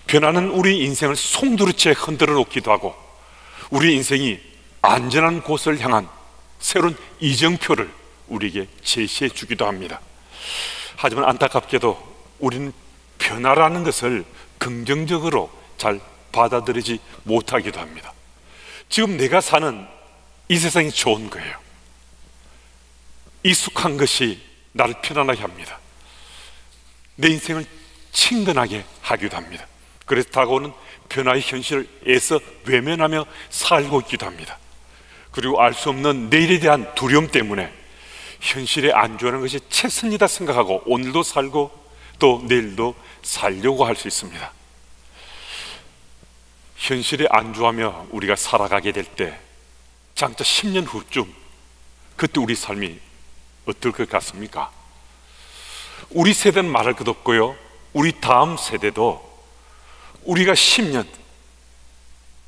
변화는 우리 인생을 송두리째 흔들어 놓기도 하고 우리 인생이 안전한 곳을 향한 새로운 이정표를 우리에게 제시해 주기도 합니다. 하지만 안타깝게도 우리는 변화라는 것을 긍정적으로 잘 받아들이지 못하기도 합니다. 지금 내가 사는 이 세상이 좋은 거예요. 익숙한 것이 나를 편안하게 합니다. 내 인생을 친근하게 하기도 합니다. 그래서 다가오는 변화의 현실을 애써 외면하며 살고 있기도 합니다. 그리고 알 수 없는 내일에 대한 두려움 때문에 현실에 안주하는 것이 최선이다 생각하고 오늘도 살고 또 내일도 살려고 할 수 있습니다. 현실에 안주하며 우리가 살아가게 될 때 장차 10년 후쯤 그때 우리 삶이 어떨 것 같습니까? 우리 세대는 말할 것 없고요, 우리 다음 세대도 우리가 10년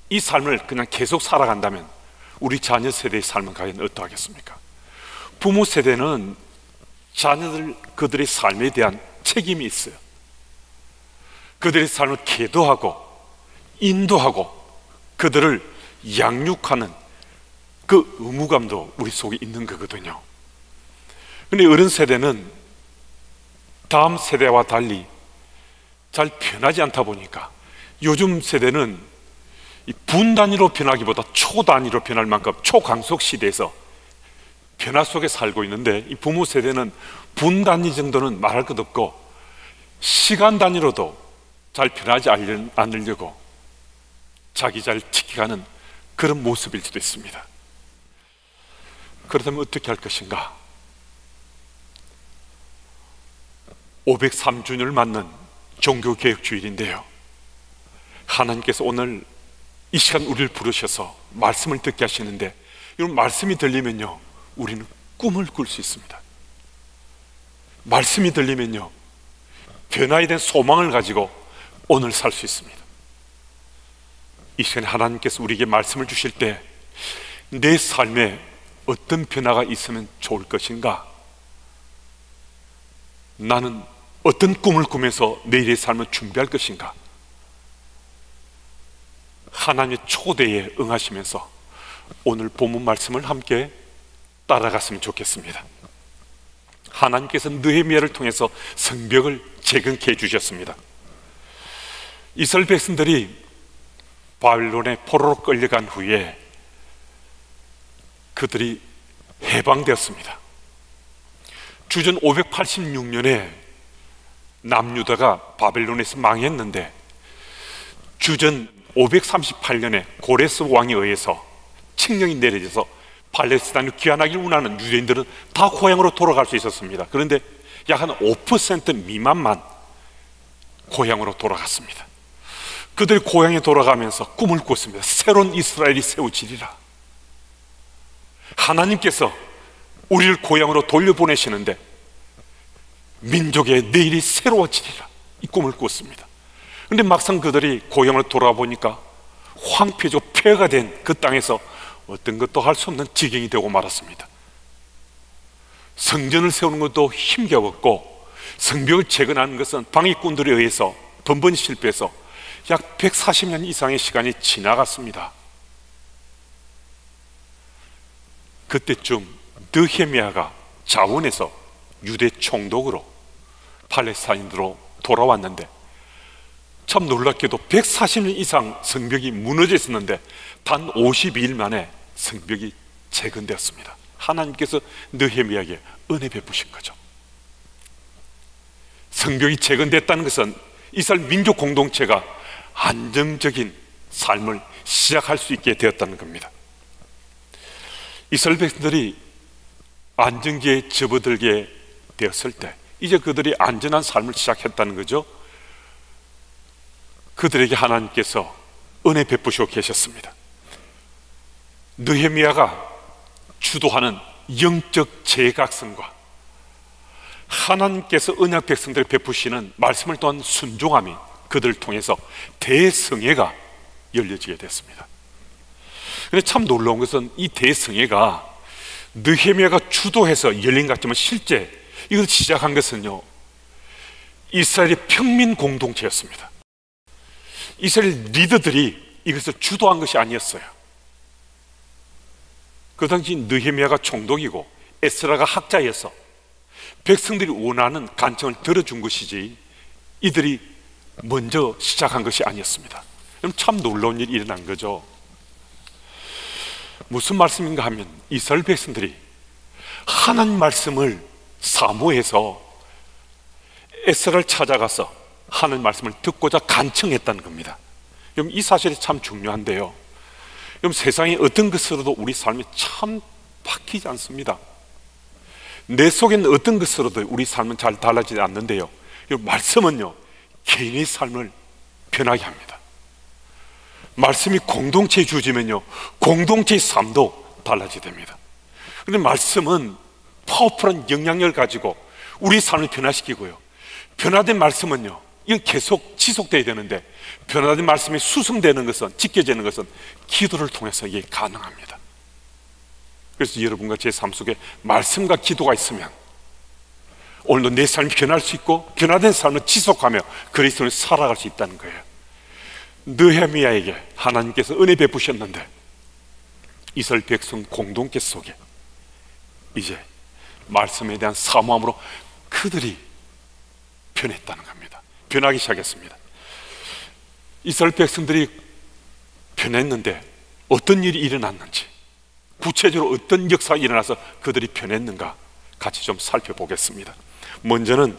이 삶을 그냥 계속 살아간다면 우리 자녀 세대의 삶은 과연 어떠하겠습니까? 부모 세대는 자녀들 그들의 삶에 대한 책임이 있어요. 그들의 삶을 계도하고 인도하고 그들을 양육하는 그 의무감도 우리 속에 있는 거거든요. 그런데 어른 세대는 다음 세대와 달리 잘 변하지 않다 보니까 요즘 세대는 분 단위로 변하기보다 초 단위로 변할 만큼 초강속 시대에서 변화 속에 살고 있는데, 이 부모 세대는 분 단위 정도는 말할 것 없고 시간 단위로도 잘 변하지 않으려고 자기 잘 지켜가는 그런 모습일 수도 있습니다. 그렇다면 어떻게 할 것인가? 503주년을 맞는 종교개혁주일인데요, 하나님께서 오늘 이 시간 우리를 부르셔서 말씀을 듣게 하시는데, 이런 말씀이 들리면요 우리는 꿈을 꿀 수 있습니다. 말씀이 들리면요 변화에 대한 소망을 가지고 오늘 살 수 있습니다. 이 시간에 하나님께서 우리에게 말씀을 주실 때 내 삶에 어떤 변화가 있으면 좋을 것인가? 나는 어떤 꿈을 꾸면서 내일의 삶을 준비할 것인가? 하나님의 초대에 응하시면서 오늘 본문 말씀을 함께 따라갔으면 좋겠습니다. 하나님께서 느헤미야를 통해서 성벽을 재건케 해주셨습니다. 이스라엘 백성들이 바빌론의 포로로 끌려간 후에 그들이 해방되었습니다. 주전 586년에 남유다가 바벨론에서 망했는데, 주전 538년에 고레스 왕에 의해서 칙령이 내려져서 팔레스타인을 귀환하기를 원하는 유대인들은 다 고향으로 돌아갈 수 있었습니다. 그런데 약 한 5% 미만만 고향으로 돌아갔습니다. 그들이 고향에 돌아가면서 꿈을 꿨습니다. 새로운 이스라엘이 세워지리라. 하나님께서 우리를 고향으로 돌려보내시는데 민족의 내일이 새로워지리라, 이 꿈을 꿨습니다. 그런데 막상 그들이 고향으로 돌아보니까 황폐하고 폐허가 된 그 땅에서 어떤 것도 할 수 없는 지경이 되고 말았습니다. 성전을 세우는 것도 힘겨웠고 성벽을 재건하는 것은 방해꾼들에 의해서 번번이 실패해서 약 140년 이상의 시간이 지나갔습니다. 그때쯤 느헤미야가 자원해서 유대 총독으로 팔레스타인으로 돌아왔는데, 참 놀랍게도 140년 이상 성벽이 무너져 있었는데 단 52일 만에 성벽이 재건되었습니다. 하나님께서 느헤미야에게 은혜 베푸신 거죠. 성벽이 재건됐다는 것은 이스라엘 민족 공동체가 안정적인 삶을 시작할 수 있게 되었다는 겁니다. 이스라엘 백성들이 안정기에 접어들게 되었을 때 이제 그들이 안전한 삶을 시작했다는 거죠. 그들에게 하나님께서 은혜 베푸시고 계셨습니다. 느헤미야가 주도하는 영적 재각성과 하나님께서 언약 백성들에 베푸시는 말씀을 또한 순종함이 그들을 통해서 대성회가 열려지게 됐습니다. 그런데 참 놀라운 것은 이 대성회가 느헤미야가 주도해서 열린 것 같지만 실제 이걸 시작한 것은요 이스라엘의 평민 공동체였습니다. 이스라엘 리더들이 이것을 주도한 것이 아니었어요. 그 당시 느헤미야가 총독이고 에스라가 학자여서 백성들이 원하는 간청을 들어준 것이지 이들이 먼저 시작한 것이 아니었습니다. 그럼 참 놀라운 일이 일어난 거죠. 무슨 말씀인가 하면 이스라엘 백성들이 하나님 말씀을 사모해서 에스라를 찾아가서 하나님 말씀을 듣고자 간청했다는 겁니다. 그럼 이 사실이 참 중요한데요. 그럼 세상의 어떤 것으로도 우리 삶이 참 바뀌지 않습니다. 내 속에는 어떤 것으로도 우리 삶은 잘 달라지지 않는데요. 말씀은요, 개인의 삶을 변하게 합니다. 말씀이 공동체에 주어지면요, 공동체의 삶도 달라지게 됩니다. 그런데 말씀은 파워풀한 영향력을 가지고 우리 삶을 변화시키고요, 변화된 말씀은요, 이건 계속 지속돼야 되는데, 변화된 말씀이 수성되는 것은, 지켜지는 것은 기도를 통해서 이게 가능합니다. 그래서 여러분과 제 삶 속에 말씀과 기도가 있으면 오늘도 내 삶이 변할 수 있고 변화된 삶을 지속하며 그리스도를 살아갈 수 있다는 거예요. 느헤미야에게 하나님께서 은혜 베푸셨는데 이스라엘 백성 공동체 속에 이제 말씀에 대한 사모함으로 그들이 변했다는 겁니다. 변하기 시작했습니다. 이스라엘 백성들이 변했는데 어떤 일이 일어났는지, 구체적으로 어떤 역사가 일어나서 그들이 변했는가 같이 좀 살펴보겠습니다. 먼저는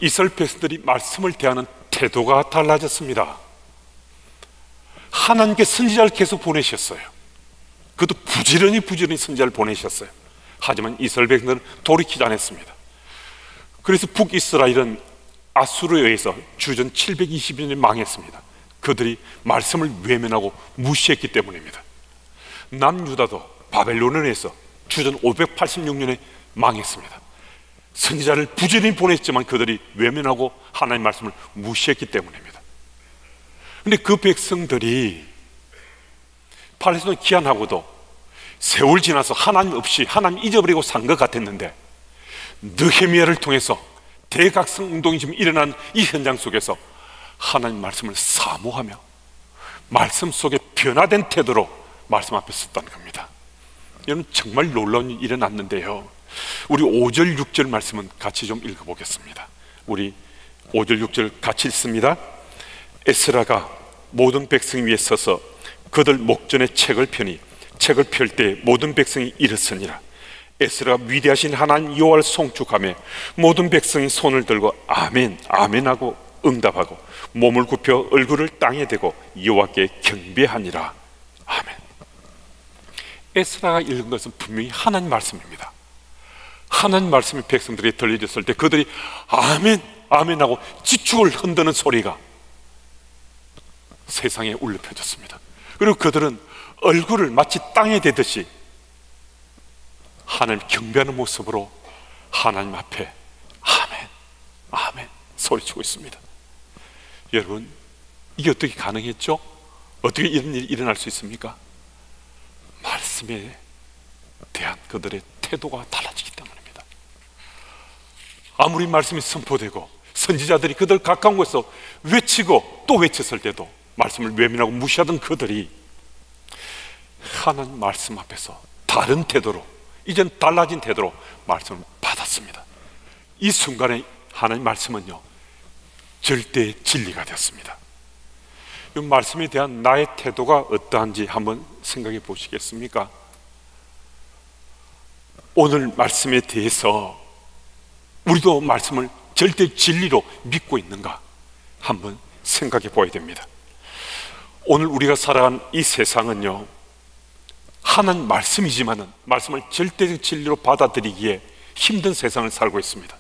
이스라엘 백성들이 말씀을 대하는 태도가 달라졌습니다. 하나님께 선지자를 계속 보내셨어요. 그것도 부지런히 선지자를 보내셨어요. 하지만 이스라엘 백성들은 돌이키지 않았습니다. 그래서 북이스라엘은 아수르에 의해서 주전 720년에 망했습니다. 그들이 말씀을 외면하고 무시했기 때문입니다. 남유다도 바벨론에 의해서 주전 586년에 망했습니다. 선지자를 부지런히 보냈지만 그들이 외면하고 하나님의 말씀을 무시했기 때문입니다. 그런데 그 백성들이 팔레스타인 귀환하고도 세월 지나서 하나님 없이 하나님 잊어버리고 산 것 같았는데 느헤미야를 통해서 대각성 운동이 지금 일어난 이 현장 속에서 하나님 말씀을 사모하며 말씀 속에 변화된 태도로 말씀 앞에 섰다는 겁니다. 여러분, 정말 놀라운 일이 일어났는데요, 우리 5절 6절 말씀은 같이 좀 읽어보겠습니다. 우리 5절 6절 같이 읽습니다. 에스라가 모든 백성 위에 서서 그들 목전에 책을 펴니 책을 펼 때 모든 백성이 일었으니라. 에스라가 위대하신 하나님 여호와를 송축하며 모든 백성이 손을 들고 아멘 아멘 하고 응답하고 몸을 굽혀 얼굴을 땅에 대고 여호와께 경배하니라. 아멘. 에스라가 읽은 것은 분명히 하나님 말씀입니다. 하나님 말씀이 백성들에게 들려졌을 때 그들이 아멘 아멘 하고 지축을 흔드는 소리가 세상에 울려 퍼졌습니다. 그리고 그들은 얼굴을 마치 땅에 대듯이 하나님 경배하는 모습으로 하나님 앞에 아멘 아멘 소리치고 있습니다. 여러분, 이게 어떻게 가능했죠? 어떻게 이런 일이 일어날 수 있습니까? 말씀에 대한 그들의 태도가 달라지기 때문입니다. 아무리 말씀이 선포되고 선지자들이 그들 가까운 곳에서 외치고 또 외쳤을 때도 말씀을 외면하고 무시하던 그들이 하나님 말씀 앞에서 다른 태도로, 이젠 달라진 태도로 말씀을 받았습니다. 이 순간에 하나님 말씀은요, 절대 진리가 되었습니다. 이 말씀에 대한 나의 태도가 어떠한지 한번 생각해 보시겠습니까? 오늘 말씀에 대해서 우리도 말씀을 절대 진리로 믿고 있는가 한번 생각해 보아야 됩니다. 오늘 우리가 살아가는 이 세상은요, 하나님 말씀이지만은 말씀을 절대적 진리로 받아들이기에 힘든 세상을 살고 있습니다.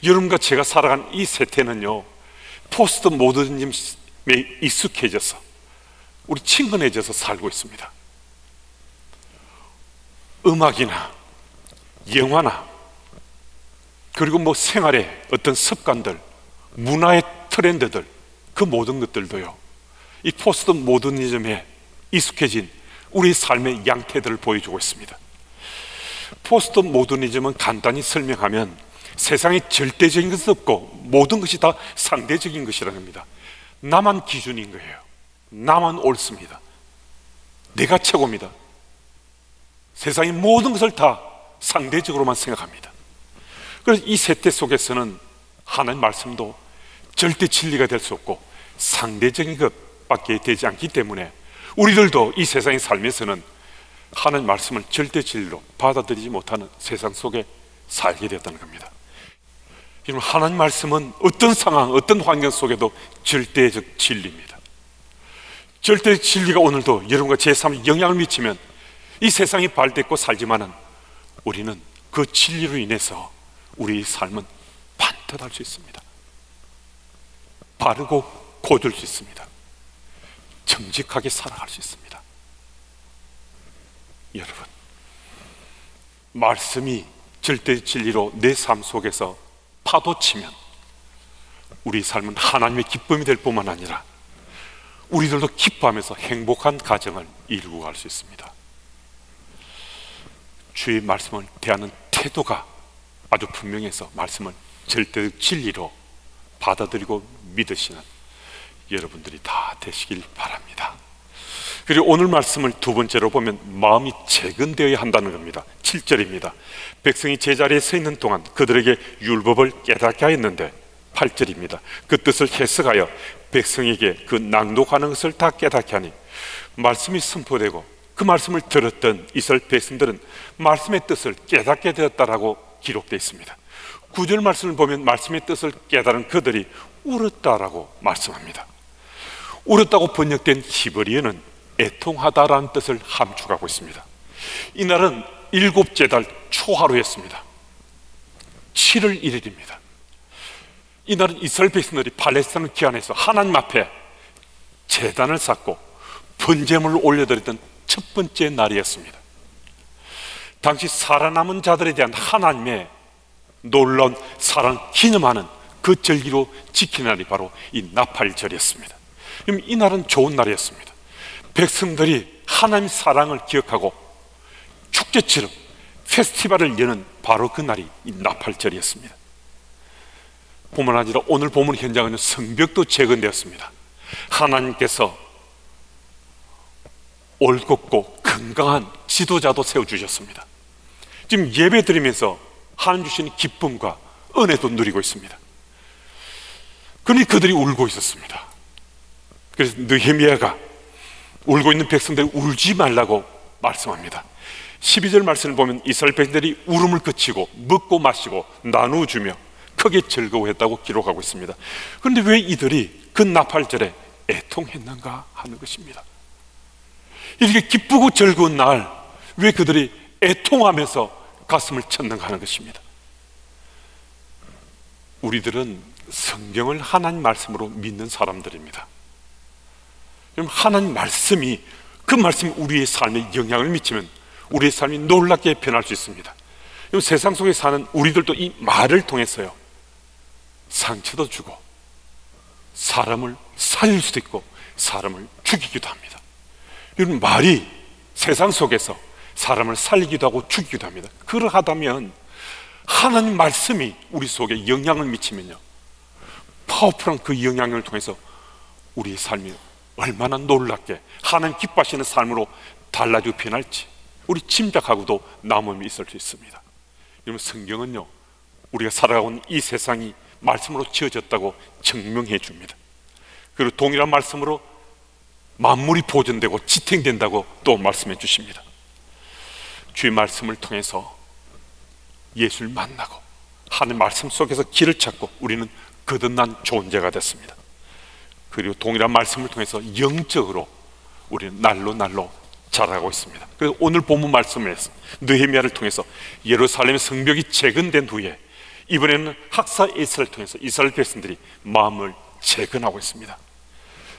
여러분과 제가 살아가는 이 세태는요, 포스트 모더니즘에 익숙해져서 우리 친근해져서 살고 있습니다. 음악이나 영화나 그리고 뭐 생활의 어떤 습관들, 문화의 트렌드들, 그 모든 것들도요, 이 포스트 모더니즘에 익숙해진 우리 삶의 양태들을 보여주고 있습니다. 포스트 모더니즘은 간단히 설명하면 세상에 절대적인 것은 없고 모든 것이 다 상대적인 것이라는 겁니다. 나만 기준인 거예요. 나만 옳습니다. 내가 최고입니다. 세상의 모든 것을 다 상대적으로만 생각합니다. 그래서 이 세태 속에서는 하나님 말씀도 절대 진리가 될 수 없고 상대적인 것밖에 되지 않기 때문에 우리들도 이 세상의 삶에서는 하나님 말씀을 절대 진리로 받아들이지 못하는 세상 속에 살게 되었다는 겁니다. 여러분, 하나님 말씀은 어떤 상황, 어떤 환경 속에도 절대적 진리입니다. 절대적 진리가 오늘도 여러분과 제 삶에 영향을 미치면 이 세상이 발됐고 살지만은 우리는 그 진리로 인해서 우리의 삶은 반듯할 수 있습니다. 바르고 고될 수 있습니다. 정직하게 살아갈 수 있습니다. 여러분, 말씀이 절대 진리로 내 삶 속에서 파도치면 우리 삶은 하나님의 기쁨이 될 뿐만 아니라 우리들도 기뻐하면서 행복한 가정을 이루고 갈 수 있습니다. 주의 말씀을 대하는 태도가 아주 분명해서 말씀을 절대적 진리로 받아들이고 믿으시는 여러분들이 다 되시길 바랍니다. 그리고 오늘 말씀을 두 번째로 보면 마음이 재건되어야 한다는 겁니다. 7절입니다. 백성이 제자리에 서 있는 동안 그들에게 율법을 깨닫게 하였는데 8절입니다. 그 뜻을 해석하여 백성에게 그 낭독하는 것을 다 깨닫게 하니 말씀이 선포되고 그 말씀을 들었던 이스라엘 백성들은 말씀의 뜻을 깨닫게 되었다라고 기록되어 있습니다. 9절 말씀을 보면 말씀의 뜻을 깨달은 그들이 울었다라고 말씀합니다. 울었다고 번역된 히브리어는 애통하다라는 뜻을 함축하고 있습니다. 이날은 일곱째 달 초하루였습니다. 7월 1일입니다. 이날은 이스라엘 백성들이 팔레스타인을 귀환해서 하나님 앞에 제단을 쌓고 번제물을 올려드렸던 첫 번째 날이었습니다. 당시 살아남은 자들에 대한 하나님의 놀라운 사랑을 기념하는 그 절기로 지키는 날이 바로 이 나팔절이었습니다. 이 날은 좋은 날이었습니다. 백성들이 하나님의 사랑을 기억하고 축제처럼 페스티벌을 여는 바로 그 날이 이 나팔절이었습니다. 뿐만 아니라 오늘 본문 현장에는 성벽도 재건되었습니다. 하나님께서 올곧고 건강한 지도자도 세워주셨습니다. 지금 예배 드리면서 하나님 주시는 기쁨과 은혜도 누리고 있습니다. 그러니 그들이 울고 있었습니다. 그래서 느헤미야가 울고 있는 백성들이 울지 말라고 말씀합니다. 12절 말씀을 보면 이스라엘 백성들이 울음을 그치고 먹고 마시고 나누어 주며 크게 즐거워했다고 기록하고 있습니다. 그런데 왜 이들이 그 나팔절에 애통했는가 하는 것입니다. 이렇게 기쁘고 즐거운 날 왜 그들이 애통하면서 가슴을 쳤는가 하는 것입니다. 우리들은 성경을 하나님 말씀으로 믿는 사람들입니다. 하나님 말씀이, 그 말씀이 우리의 삶에 영향을 미치면 우리의 삶이 놀랍게 변할 수 있습니다. 세상 속에 사는 우리들도 이 말을 통해서요, 상처도 주고 사람을 살릴 수도 있고 사람을 죽이기도 합니다. 이런 말이 세상 속에서 사람을 살리기도 하고 죽이기도 합니다. 그러하다면 하나님 말씀이 우리 속에 영향을 미치면요, 파워풀한 그 영향을 통해서 우리의 삶이 얼마나 놀랍게 하나님 기뻐하시는 삶으로 달라지고 변할지 우리 짐작하고도 남음이 있을 수 있습니다. 여러분, 성경은요, 우리가 살아가고 있는 이 세상이 말씀으로 지어졌다고 증명해 줍니다. 그리고 동일한 말씀으로 만물이 보존되고 지탱된다고 또 말씀해 주십니다. 주의 말씀을 통해서 예수를 만나고 하나님 말씀 속에서 길을 찾고 우리는 거듭난 존재가 됐습니다. 그리고 동일한 말씀을 통해서 영적으로 우리는 날로 자라고 있습니다. 그래서 오늘 본문 말씀에서 느헤미야를 통해서 예루살렘 성벽이 재건된 후에 이번에는 학사 에스라를 통해서 이스라엘 백성들이 마음을 재건하고 있습니다.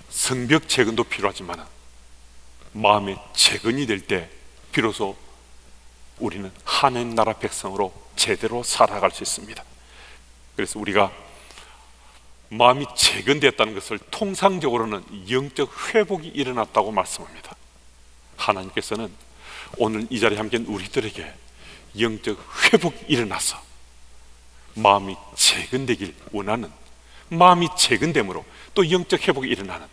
성벽 재건도 필요하지만 마음의 재건이 될 때 비로소 우리는 하나님 나라 백성으로 제대로 살아갈 수 있습니다. 그래서 우리가 마음이 재건됐다는 것을 통상적으로는 영적 회복이 일어났다고 말씀합니다. 하나님께서는 오늘 이 자리에 함께한 우리들에게 영적 회복이 일어나서 마음이 재건되길 원하는 마음이 재건됨으로 또 영적 회복이 일어나는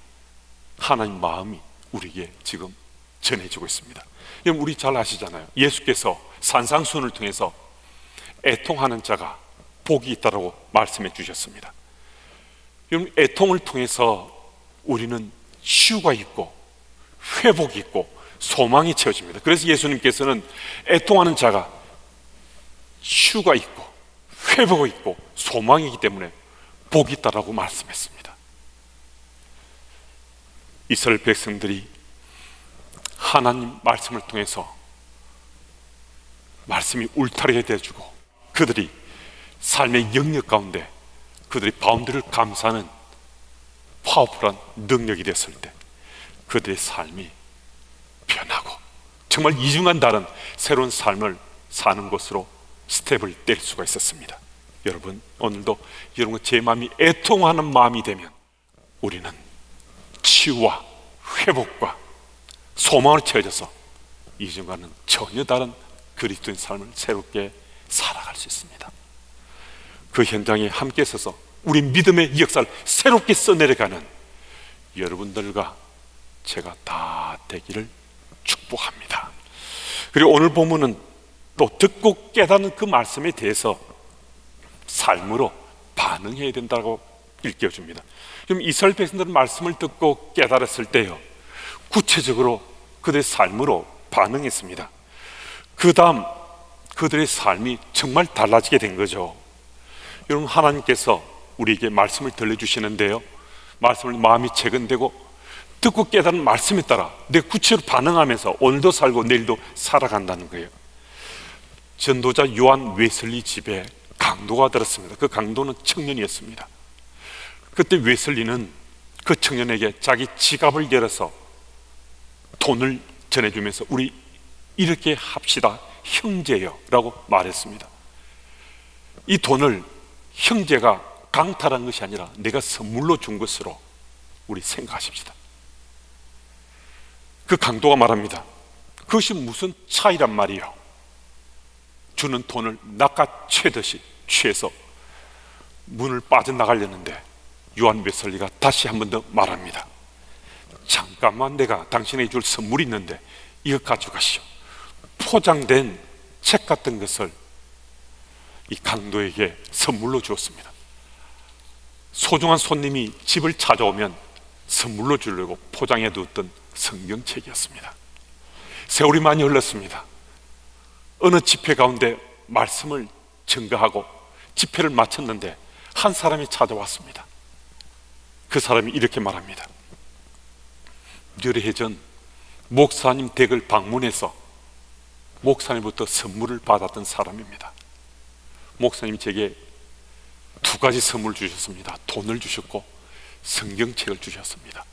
하나님 마음이 우리에게 지금 전해지고 있습니다. 여러분, 우리 잘 아시잖아요. 예수께서 산상수훈을 통해서 애통하는 자가 복이 있다고 말씀해 주셨습니다. 여러분, 애통을 통해서 우리는 치유가 있고 회복이 있고 소망이 채워집니다. 그래서 예수님께서는 애통하는 자가 치유가 있고 회복이 있고 소망이기 때문에 복이 있다라고 말씀했습니다. 이스라엘 백성들이 하나님 말씀을 통해서 말씀이 울타리가 되어주고 그들이 삶의 영역 가운데 그들이 바운드를 감싸는 파워풀한 능력이 됐을 때 그들의 삶이 변하고 정말 이중한 다른 새로운 삶을 사는 것으로 스텝을 뗄 수가 있었습니다. 여러분, 오늘도 여러분 제 마음이 애통하는 마음이 되면 우리는 치유와 회복과 소망을 채워져서 이전과는 전혀 다른 그리스도인 삶을 새롭게 살아갈 수 있습니다. 그 현장에 함께 서서 우리 믿음의 역사를 새롭게 써내려가는 여러분들과 제가 다 되기를 축복합니다. 그리고 오늘 본문은 또 듣고 깨닫는 그 말씀에 대해서 삶으로 반응해야 된다고 일깨워줍니다. 그럼 이스라엘 백성들은 말씀을 듣고 깨달았을 때요, 구체적으로 그들의 삶으로 반응했습니다. 그 다음 그들의 삶이 정말 달라지게 된 거죠. 여러분, 하나님께서 우리에게 말씀을 들려주시는데요, 말씀을 마음이 재건되고 듣고 깨달은 말씀에 따라 내 구체로 반응하면서 오늘도 살고 내일도 살아간다는 거예요. 전도자 요한 웨슬리 집에 강도가 들었습니다. 그 강도는 청년이었습니다. 그때 웨슬리는 그 청년에게 자기 지갑을 열어서 돈을 전해주면서 우리 이렇게 합시다, 형제요 라고 말했습니다. 이 돈을 형제가 강탈한 것이 아니라 내가 선물로 준 것으로 우리 생각하십시다. 그 강도가 말합니다. 그것이 무슨 차이란 말이요? 주는 돈을 낚아채듯이 취해서 문을 빠져나가려는데 요한 웨슬리가 다시 한 번 더 말합니다. 잠깐만, 내가 당신에게 줄 선물이 있는데 이거 가져가시오. 포장된 책 같은 것을 이 강도에게 선물로 주었습니다. 소중한 손님이 집을 찾아오면 선물로 주려고 포장해 두었던 성경책이었습니다. 세월이 많이 흘렀습니다. 어느 집회 가운데 말씀을 증거하고 집회를 마쳤는데 한 사람이 찾아왔습니다. 그 사람이 이렇게 말합니다. 몇 해 전 목사님 댁을 방문해서 목사님부터 선물을 받았던 사람입니다. 목사님이 제게 두 가지 선물을 주셨습니다. 돈을 주셨고 성경책을 주셨습니다.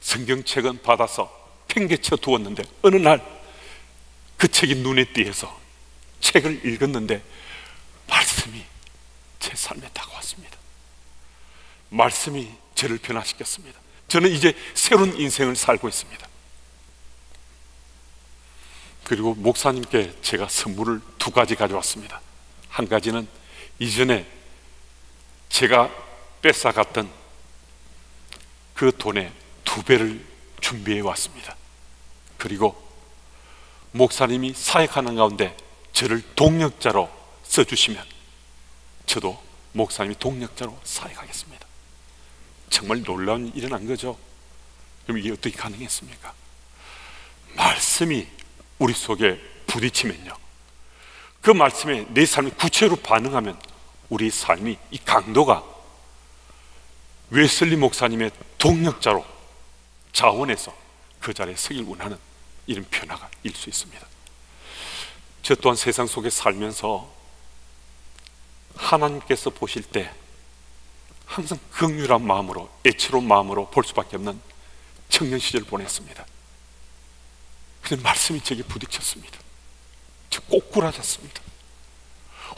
성경책은 받아서 팽개쳐 두었는데 어느 날 그 책이 눈에 띄어서 책을 읽었는데 말씀이 제 삶에 다가왔습니다. 말씀이 저를 변화시켰습니다. 저는 이제 새로운 인생을 살고 있습니다. 그리고 목사님께 제가 선물을 두 가지 가져왔습니다. 한 가지는 이전에 제가 뺏어갔던 그 돈의 2배를 준비해 왔습니다. 그리고 목사님이 사역하는 가운데 저를 동력자로 써주시면 저도 목사님이 동력자로 사역하겠습니다. 정말 놀라운 일이 일어난 거죠. 그럼 이게 어떻게 가능했습니까? 말씀이 우리 속에 부딪히면요, 그 말씀에 내 삶이 구체로 반응하면 우리 삶이, 이 강도가 웨슬리 목사님의 동력자로 자원해서 그 자리에 서길 원하는 이런 변화가 일 수 있습니다. 저 또한 세상 속에 살면서 하나님께서 보실 때 항상 긍휼한 마음으로, 애처로운 마음으로 볼 수밖에 없는 청년 시절을 보냈습니다. 근데 말씀이 제게 부딪혔습니다. 저 꼬꾸라졌습니다.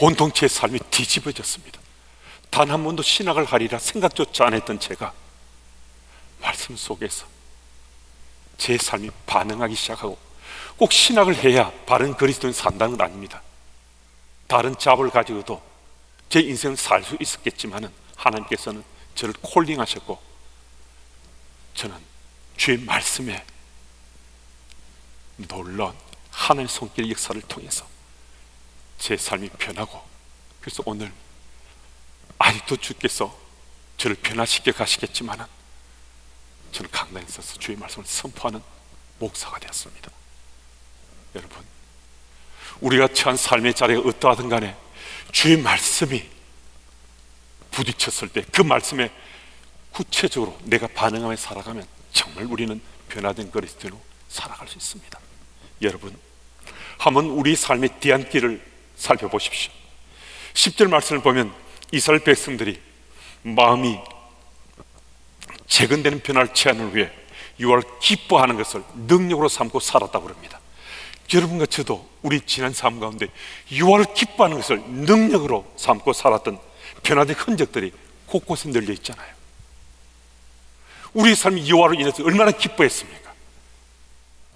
온통 제 삶이 뒤집어졌습니다. 단 한 번도 신학을 하리라 생각조차 안 했던 제가 말씀 속에서 제 삶이 반응하기 시작하고, 꼭 신학을 해야 바른 그리스도인 산다는 건 아닙니다. 다른 잡을 가지고도 제 인생을 살 수 있었겠지만은 하나님께서는 저를 콜링하셨고, 저는 주의 말씀에 놀라운 하나님의 손길의 역사를 통해서 제 삶이 변하고, 그래서 오늘 아직도 주께서 저를 변화시켜 가시겠지만 저는 강단에 서서 주의 말씀을 선포하는 목사가 되었습니다. 여러분, 우리가 처한 삶의 자리가 어떠하든 간에 주의 말씀이 부딪혔을 때 그 말씀에 구체적으로 내가 반응하며 살아가면 정말 우리는 변화된 그리스도인으로 살아갈 수 있습니다. 여러분, 한번 우리 삶의 뒤안길을 살펴보십시오. 10절 말씀을 보면 이스라엘 백성들이 마음이 재건되는 변화를 취하는 후에 유월을 기뻐하는 것을 능력으로 삼고 살았다고 합니다. 여러분과 저도 우리 지난 삶 가운데 유월을 기뻐하는 것을 능력으로 삼고 살았던 변화된 흔적들이 곳곳에 널려 있잖아요. 우리 삶이 유월로 인해서 얼마나 기뻐했습니까?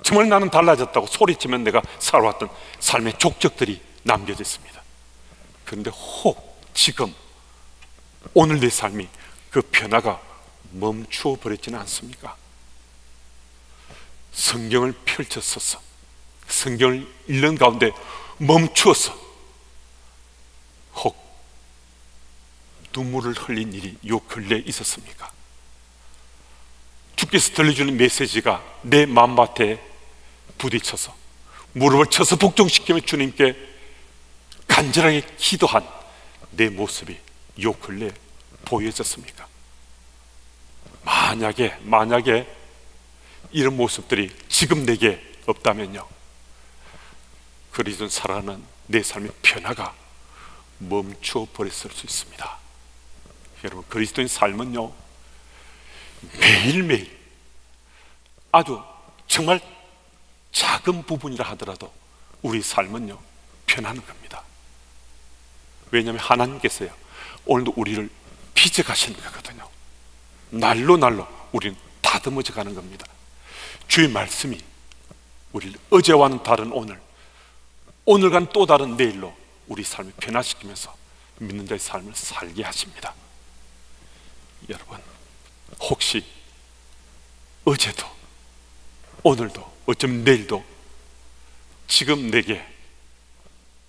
정말 나는 달라졌다고 소리치면 내가 살아왔던 삶의 족적들이 남겨져 있습니다. 그런데 혹 지금 오늘 내 삶이 그 변화가 멈추어 버렸지는 않습니까? 성경을 펼쳤어서 성경을 읽는 가운데 멈추어서 혹 눈물을 흘린 일이 요 근래에 있었습니까? 주께서 들려주는 메시지가 내 마음밭에 부딪혀서 무릎을 쳐서 복종시키며 주님께 간절하게 기도한 내 모습이 요 근래에 보여졌습니까? 만약에 이런 모습들이 지금 내게 없다면요, 그리스도인 살아가는 내 삶의 변화가 멈추어 버렸을 수 있습니다. 여러분, 그리스도인 삶은요, 매일매일 아주 정말 작은 부분이라 하더라도 우리 삶은요 변하는 겁니다. 왜냐하면 하나님께서요 오늘도 우리를 빚어가시는 거거든요. 날로 우리는 다듬어져 가는 겁니다. 주의 말씀이 우리를 어제와는 다른 오늘과는 또 다른 내일로 우리 삶을 변화시키면서 믿는 자의 삶을 살게 하십니다. 여러분, 혹시 어제도 오늘도 어쩌면 내일도 지금 내게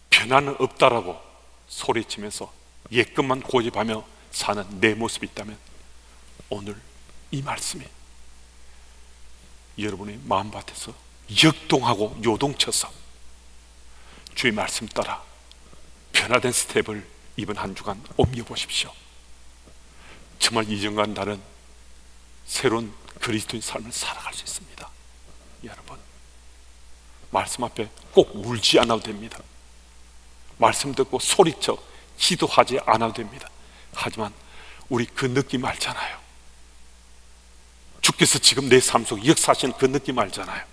변화는 없다라고 소리치면서 옛것만 고집하며 사는 내 모습이 있다면 오늘 이 말씀이 여러분의 마음밭에서 역동하고 요동쳐서 주의 말씀 따라 변화된 스텝을 이번 한 주간 옮겨보십시오. 정말 이전과는 다른 새로운 그리스도인 삶을 살아갈 수 있습니다. 여러분, 말씀 앞에 꼭 울지 않아도 됩니다. 말씀 듣고 소리쳐 기도하지 않아도 됩니다. 하지만 우리 그 느낌 알잖아요. 주께서 지금 내 삶 속에 역사하시는 그 느낌 알잖아요.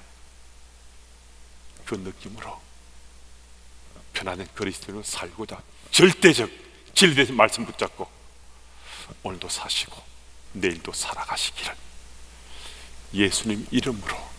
그 느낌으로 변화된 그리스도인으로 살고자 절대적 진리된 말씀 붙잡고 오늘도 사시고 내일도 살아가시기를 예수님 이름으로